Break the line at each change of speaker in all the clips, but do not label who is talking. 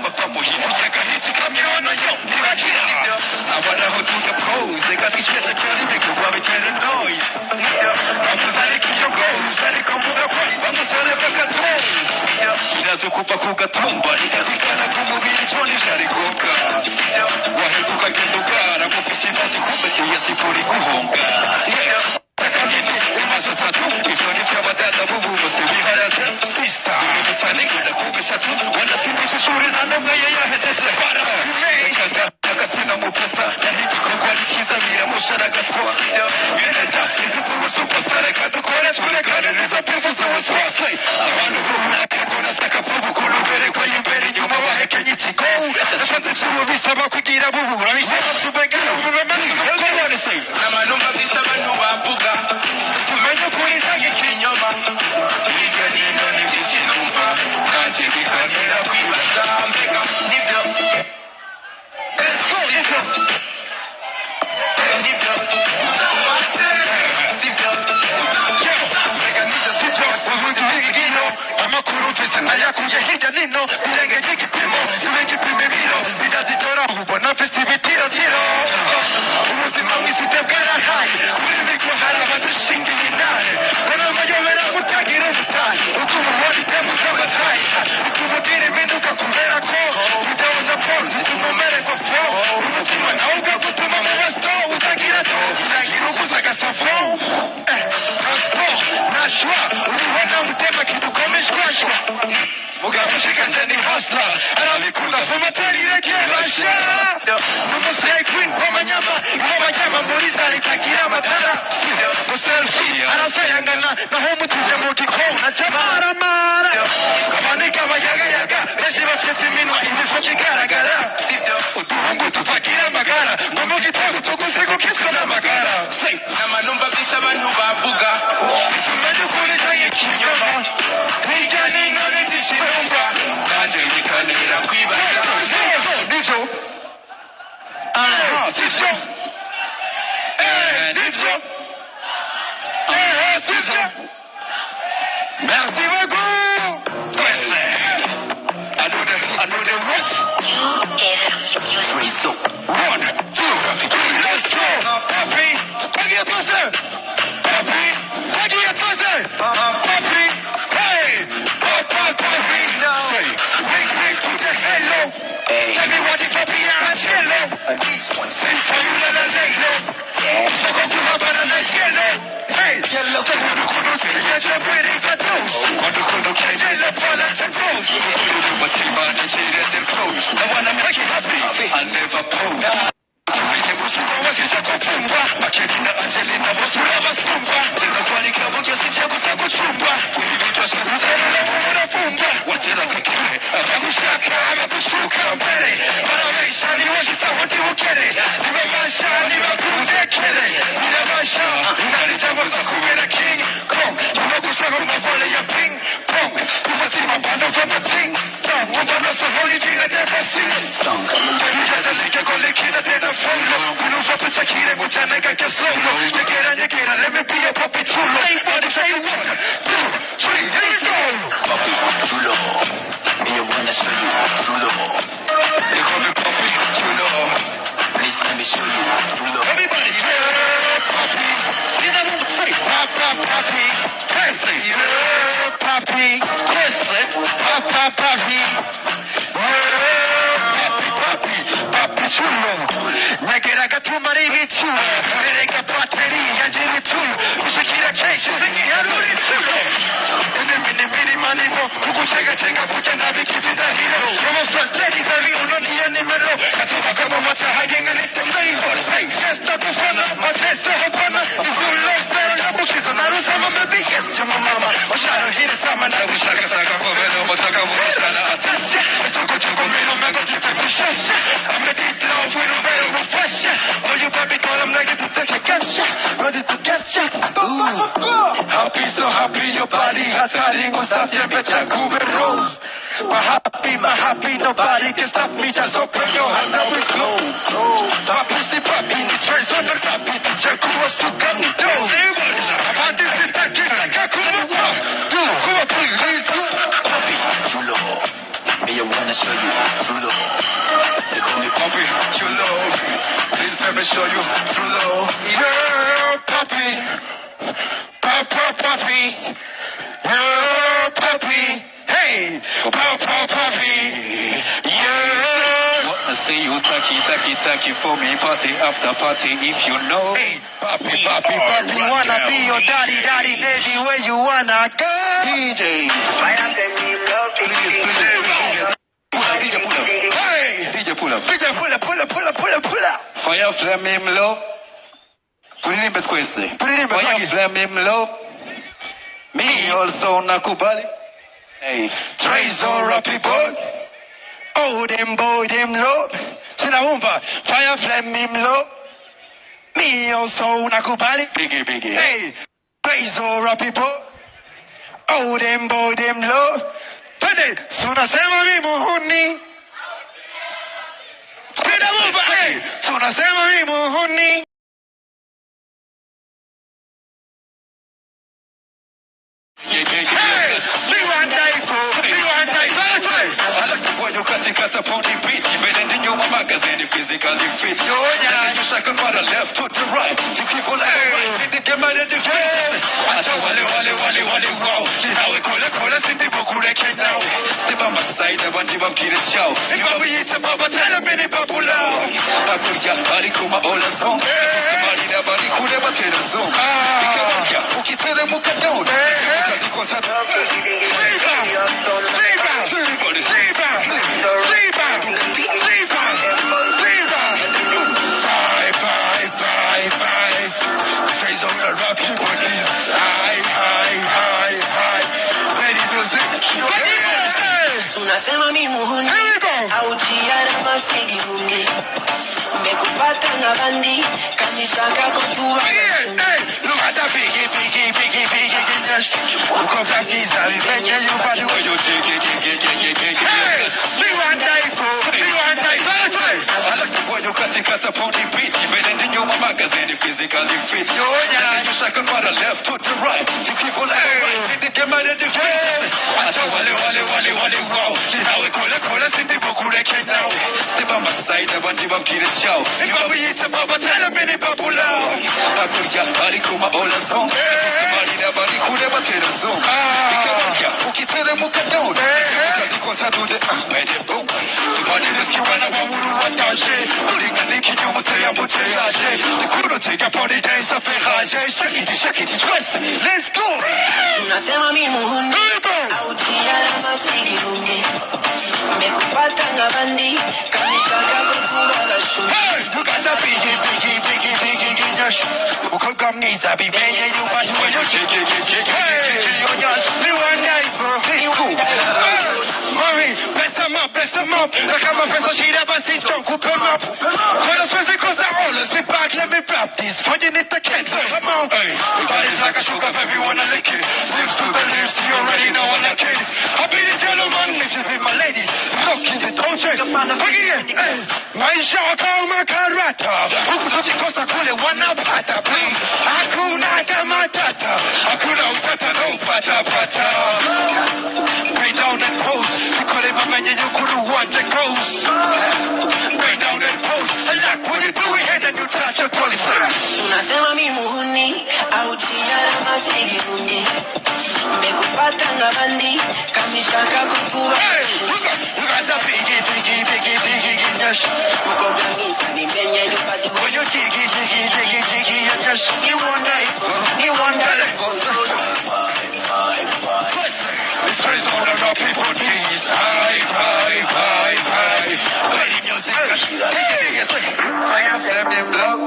bava muhimuye gahitsi kamyono yo ntibagira abaraho tuya pose gatwicece cyane ndeke wabitera noise bavuze ariko iyo goes ariko mvuga ko bamusore bakatoze irazo kuva ku gatumba rikabikana ku mubiri cyone jarikoka waheza ukagenda ugara mu kukibazi kumbe ya sipori guhonga takabini umaze tatu ishoni cy'abadada bubu bose biharaze sister umusane genda kubeshatu wenda sinisha ishuri na n'umwe ye yahejeje kanda agatsina mu pupa naho igikorwa ari cyiza biramusharagazwa yenda izipfuba superstar reka dukore tureganiriza pifuza wose abantu runaka kona sakavuga ukuntu berekwa imbere inyuma bahekenye ikigo nasanze cyubu bisaba kugira bubura bisaba subengera ubumemani ukubone se n'amanumva byisha abantu bavuga tumenye ukuri cyangwa ikinyoma hirya n'ino ni byinshi numva nanjye bikantera kwibaza mbega nibyo amakuru mfise nayakuye hirya nino birengeye igipimo ibigipimo ibiro bidazitora ubona mfise ibitirotiro ubuzima bw'isite bwarahaye kuri mikro hari abadushingiye intare baramayobera gutagira ubutayi uko umubona itemu z'amatayi ukumubwira impinduka kubera ko videwo za paul zituma umererwa fo umutima nawe ukagutuma mu basto utagira to uzagira uguza agasafo transport nashwa uribona mutema kidukomeshwashwa mugabo ushikanje ni hustler arabikunda fumatari irekeresha n'umuseye queen w'amanyama w'amanyama muri sare itagira amatara muselfie arasayangana naho mutuje mu gikona cy'amaramara abanika abayagayaga benshi bafite iminwa imifuka igaragara uduhungu tutagira amagara ngo mu gitondo tuguse gukizwa n'amagara n'amanumva byinshi abantu bavuga tumenye ukuri cyangwa ikinyoma hirya n'ino n'ibyinshi numva nanjye bikanira kwibaza nibyo sibyo nibyo sibyo merci beaucoup I know the roots. So 1, 2, 3, let's go. Happy, take it closer. Happy, take it closer. Happy, hey, happy, say, wink to the hello. Tell me what if I be a hello. Say for you la la lelo. So go to my banana yellow. Hey, yellow, take one to go to the edge of where it's a toast. One to go to yellow, fall out and froze. But she man and she let them froze. I wanna make you happy. I never pose. Tumenye busuma wasija kufumba Makelina Angelina busura basumba Tena kwani klabu kiasi cha kusakuchumba Kuhibitwa shazana unafumba Watera kakire Abakushaka abakushuka mbele Maisha ni washita wote ukere Nimebasha nimakudekere Ninabasha Unanitamasa kubera king Kong Tunakusaka mafole ya ping pong Kumatima bando fata ting Tong Wapana safari jina defa sing Song Jadalika kolekina tena follow Kunufa chakire muchaneka ke slow Nyekera let me be a puppy chulo What say 1, 2, 3, let's go Puppy chulo Me a wanna show you chulo They call me puppy chulo Please let me show you chulo Everybody yeah puppy You know say puppy Hey say yeah puppy Yes puppy Papi chulo, nyekera katumari bichulo, ereka bateri yanjiri chulo, ushikira keshi singi haruri chulo. Mini manimo, kukuchega kutenda bikizida hero. Como first lady baby unoni ya nimero, katuba kama mata hajenga nitemda hivyo. Say yes takufana, mateso hapana, ufulo zero ya bukizo narusa mama yes chama mama. Osharo hiri sama na ushaka saka koveno motaka vushana atasha. Choko meno mego chipe bushasha. I'm a deep love with a veil of fresh. Oh, you baby call I'm ready to take a catch. Ready to get ya. Happy, so happy, your body has carrying on stop temperature, Cougar Rose. My happy, nobody can stop me. Just open your hand and we flow. My pussy poppy, the trace on the top, the check was to come to do. I'm on this attack, like I couldn't walk. Do, go up, please. Puppy, chulo. Me, you wanna show you true love. They call me Poppy, true love. Please let me show you true love. Yeah, Poppy. Poppy. Yeah, Poppy. Hey, Poppy. Yeah. Wanna see you tacky for me, party after party if you know. Hey, Poppy. Wanna be your daddy, baby, where you wanna go? DJ. Pull up. Fire flame him low. Put it in best question. Fire flame him low. Me also nakubali. Hey, Trezor people. Oh, them boy, them low. Sina umva. Fire flame him low. Me also nakubali. Biggie. Hey, Trezor people. Oh, them boy, them low. Today, tunasema mimi muhuni. Sina umva. Hey, tunasema mimi muhuni. Hey, me want die for. I like the way you cut upon the beat. Even in your magazine, physically fit. Yeah, you shake from the left to the right. You keep on right. The game and the defense. I saw wale, wow. See how we call it, see the book who can now. The mama side, the one you want to get it show. If I will eat the papa, tell a minute popular. I put ya, I come all the song. Marina, body could never tell the song. Who can tell them who can do it? Because I don't
Unasema mimi muhuni au tiara masigi mungi Mekupata na bandi kanishaka kutuwa
Look at that biggie Uko kakiza vipenye yupa you Me want die for I like the way you cut upon the beat Even in your magazine physically fit Yeah, you shake from the left to the right You keep on right the game and the defense I saw wale, wow See how we call it, see the book who they can now The mama side, the one you want to get it show If I will eat the papa, tell a minute popular I put ya, I come all the song Marina, body could never tell the song Who can tell them who can do it Because I do the made it boom The body is keeping up on who want that shit Putting a link in your motea The kudo take up on the days of Ferrage Shake it, twist it, let's go
Unasema mimi muhuni au tiara masigi mungi Mekupata na bandi kanishaka kutuwa la shungi
Hey, you got that biggie Uko kamniza bibenye yupa you Hey, me one night bro Mami, bless them up Look at my face, so she never sees don't coop him up When I spend cause I always be back, let me rap this Finding it the kids, come on Hey, your body's like a sugar, baby, wanna lick it Lips to the lips, you already know I like it I be the gentleman, if you be my lady Look in the torture, hey Maisha kama karata Huku tukikosa kule wanapata please Hakuna hata matata Hakuna upata no pata Pray down and pose Nikole mamenye yukuru wanje goes Pray down and pose I like when you do it and then you touch your trolley
Unasema mimi muhuni au tiara masigi mungi Mekupata na bandi kanishaka kutuwa
Hey, you got that biggie
Uko kamisa bibenye yupa
When you jiggy yes You want that This is all of our people please High Play the music I am them love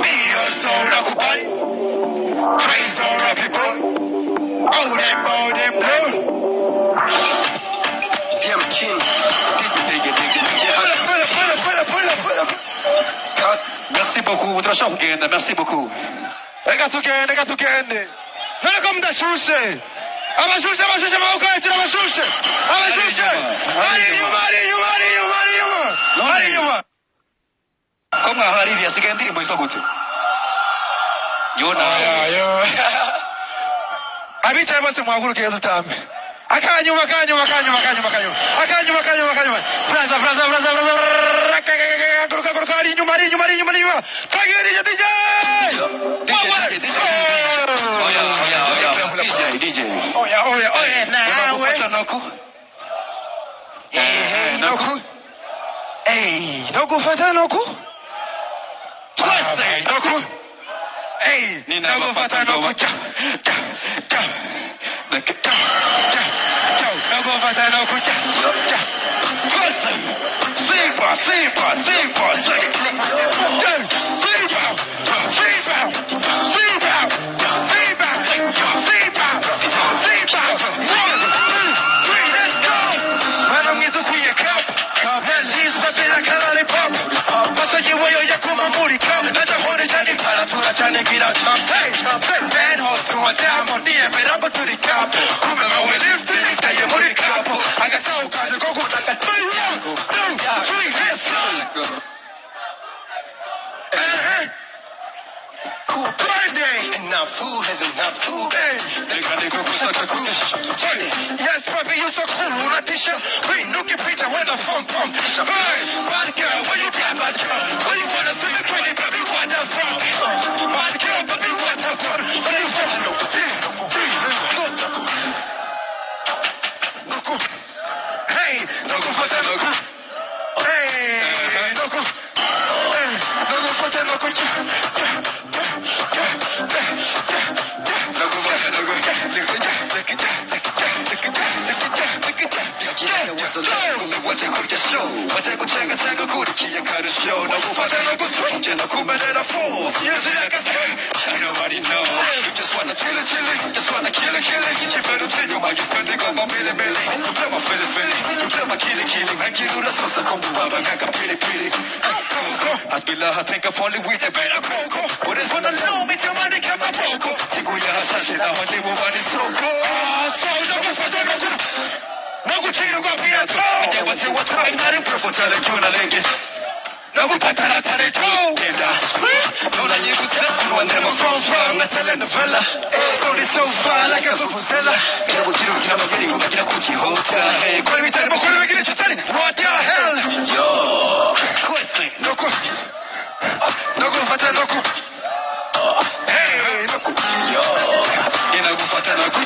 Me also nakubali Praise all our people Oh them love Jam King Merci beaucoup, tunashaka kugenda, merci beaucoup. Reka tugende. None ko mudashushe. Abashushe amaboko yacu abashushe. Ari nyuma. Ko mwahariri yasigaye indirimbo yitwa gute? Yo. Abicaye bose mwagurukiye dutambe. Akanyuma. Braza. Guruka. Ari inyuma. Tagiri DJ. DJ. Oya. Nawe. Noku fata noku. Twese noku. Noku fata noku. Noku fata noku. Twese. Simpa. Enough food has enough food. They go such a cool. Yes, baby, you so cool. Natisha, we look at Peter when I'm from. Hey, bad girl, where you got bad girl? Where you wanna see the pretty baby? What the fuck? Bad girl, baby, what the fuck? Where you from? Loco. Hey, loco, what's that loco? Hey, loco. Hey, loco, what's that loco? Wacha kurukia kara show. No kufata no kuswitch no kumelera force. Yes, I nobody know. You just wanna chill. Just wanna kill. Chifero chenyo majupende kama mele. You play my Philly. You play my killing. I kill the sosa kombu baba kaka pili. Hasbillah, I think I'm only with a better coco. But it's gonna low me to money kama boko. Sikuya hasashe na hondi wo wani soko. So no kufata no kurukia. Nakuchiro kwa pirato. Wate ngari profotale kuna lenge. Nakupatana tare tu. Tenda. Nona nyikuta. One time from. Natale the fella. Story so far like a fufuzela. Kiro kina magiri kumakina kuchihota. Hey, kwa mitari bokuru wengine chutani. What the hell? Yo. Kwese. Noku fata noku. Hey, noku. Yo. Inakufata noku.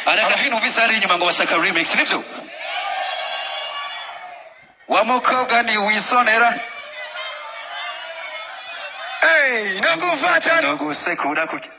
Anakafino visari nyuma ngo bashaka remix nibyo wamukobwa ni wisonera nakufata no gusekura kuki